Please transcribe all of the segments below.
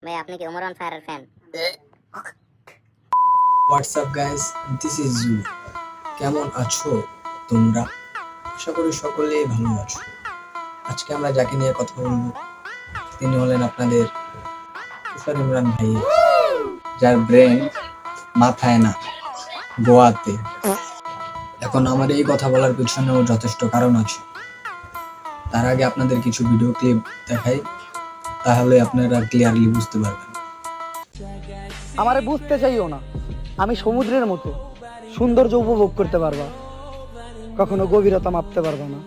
ভাই আপনি কি ওমর অন ফায়ারের ফ্যান? What's up guys, this is you. কেমন আছো তোমরা? আশা করি সকলেই ভালো আছো। আজকে আমরা যাকে নিয়ে কথা বলবো তিনি হলেন আপনাদের তুষার ইমরান ভাই, যার ব্রেন মাথায় না, গোয়াতে। এখন আমার এই কথা বলার পিছনেও যথেষ্ট কারণ আছে। তার আগে আপনাদের কিছু ভিডিও ক্লিপ দেখাই, তাহলে আপনারা ক্লিয়ারলি বুঝতে পারবেন। আমারে বুঝতে চাইও না, আমি সমুদ্রের মতো সৌন্দর্য উপভোগ করতে পারবা, কখনো গভীরতা মাপতে পারবা না।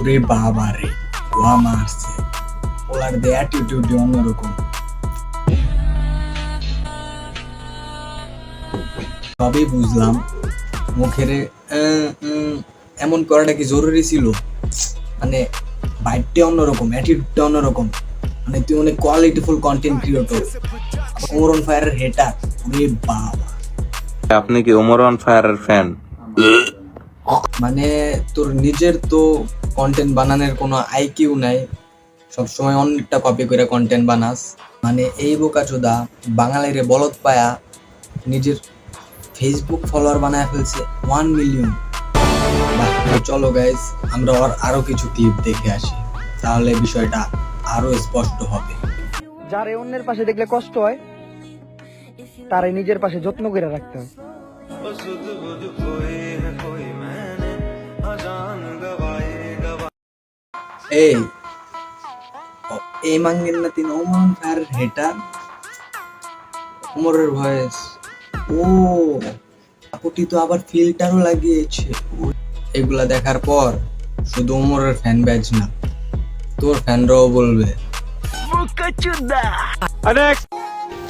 ওরে বাবা রে, গোয়া মারছে। ওলার দে অ্যাটিটিউড অন্যরকম। সবই বুঝলাম, মুখের এমন করাটা কি জরুরি ছিল? মানে বাইটটা অন্যরকম, অ্যাটিটিউডটা অন্যরকম। মানে তুই অনেক কোয়ালিটিফুল কন্টেন্ট ক্রিয়েটর, ওমর অন ফায়ারের হেটার। ওরে বাবা, আপনি কি ওমর অন ফায়ারের ফ্যান? মানে তোর নিজের তো কন্টেন্ট বানানোর কোনো আইকিউ নাই, সবসময় অনেকটা কপি করে কন্টেন্ট বানাস। মানে এই বোকাচোদা বাঙালিরে বলদ পায়া নিজের ফেসবুক ফলোয়ার বানায় ফেলছে 1 মিলিয়ন। চলো গাইজ, আমরা আরো কিছু ক্লিপ দেখে আসি, তাহলে বিষয়টা আরো স্পষ্ট হবে। যারে অন্যের পাশে দেখলে কষ্ট হয়, তারে নিজের পাশে যত্ন করে রাখতে হয়। এই এই মাঙ্গেন না তিন ওমর ফায়ার হেটার, ওমরের ভয়েস। ও আপুটি তো আবার ফিল্টারও লাগিয়েছে। এগুলা দেখার পর শুধু ওমরের ফ্যান ব্যাচ না, তোর ফ্যানরাও বলবে।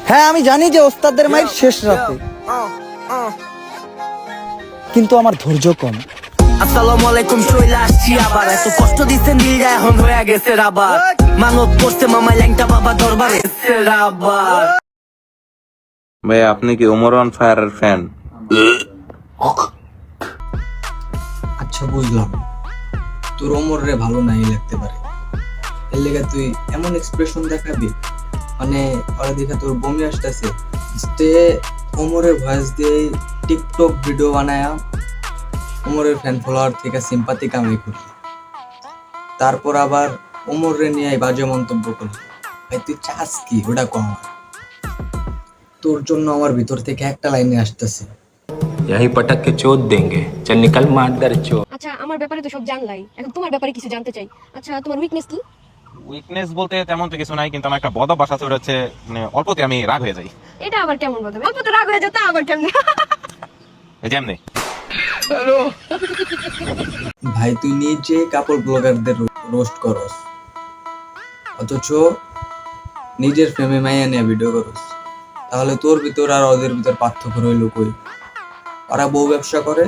হ্যাঁ, আমি জানি যে ওস্তাদদের মায়ের শেষ রাতে, কিন্তু আমার ধৈর্য কম। আসসালামু আলাইকুম, চলে আসছি আবার। এত কষ্ট দিচ্ছেন দিলটা এখন হয়ে গেছে রাবার। মানত করছে মামা ল্যাংটা বাবা দরবারে রাবার। ভাই আপনি কি ওমর অন ফায়ারের ফ্যান? আচ্ছা বুঝলাম, তোর ওমর রে ভালো নাই লাগতে পারে, এর লেগে তুই এমন এক্সপ্রেশন দেখাবি, মানে ওরা দেখে তোর বমি আসতেছে। ওমরের ভয়েস দিয়ে টিকটক ভিডিও বানায়া ওমরের ফ্যান ফলোয়ার থেকে সিম্পাতি কামাই করলি, তারপর আবার ওমর রে নিয়ে বাজে মন্তব্য করলি। ভাই তুই চাস কি ওটা কম? তোর জন্য আমার ভিতর থেকে একটা লাইনে আসতেছে, यही पटक के चोट देंगे, चल निकल मादर चोट। আচ্ছা, আমার ব্যাপারে তো সব জানলাই, এখন তোমার ব্যাপারে কিছু জানতে চাই। আচ্ছা, তোমার উইকনেস কি? উইকনেস বলতে তেমন তো কিছু নাই, কিন্তু আমার একটা বদ অভ্যাস আছে, ওটা হচ্ছে মানে অল্পতে আমি রাগ হয়ে যাই। এটা আবার কেমন কথা? অল্প তো রাগ হয়ে যেত, আবার কেমনে? এই যেমনি ভাই তুই নিজে কাপড় ব্লগারদের রোস্ট করস, অথচ নিজের ফ্রেমে মাইয়া নিয়ে ভিডিও করস। তাহলে তোর ভিতর আর ওদের ভিতর পার্থক্য রইল কই? ওরা বউ ব্যবসা করে,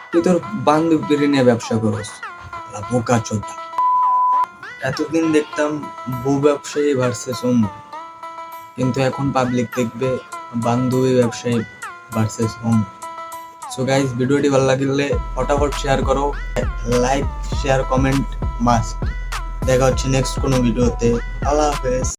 তুই তোর বান্ধবীর নিয়ে ব্যবসা করস। বোকা চোদা। এতদিন দেখতাম বউ ব্যবসায়ী ভার্সেস অন্য, কিন্তু এখন পাবলিক দেখবে বান্ধবী ব্যবসায়ী ভার্সেস অন্য। সো গাইস, ভিডিওটি ভালো লাগলে ফটাফট শেয়ার করো, লাইক শেয়ার কমেন্ট মাস্ট। দেখা হচ্ছে নেক্সট কোনো ভিডিওতে। আল্লাহ হাফেজ।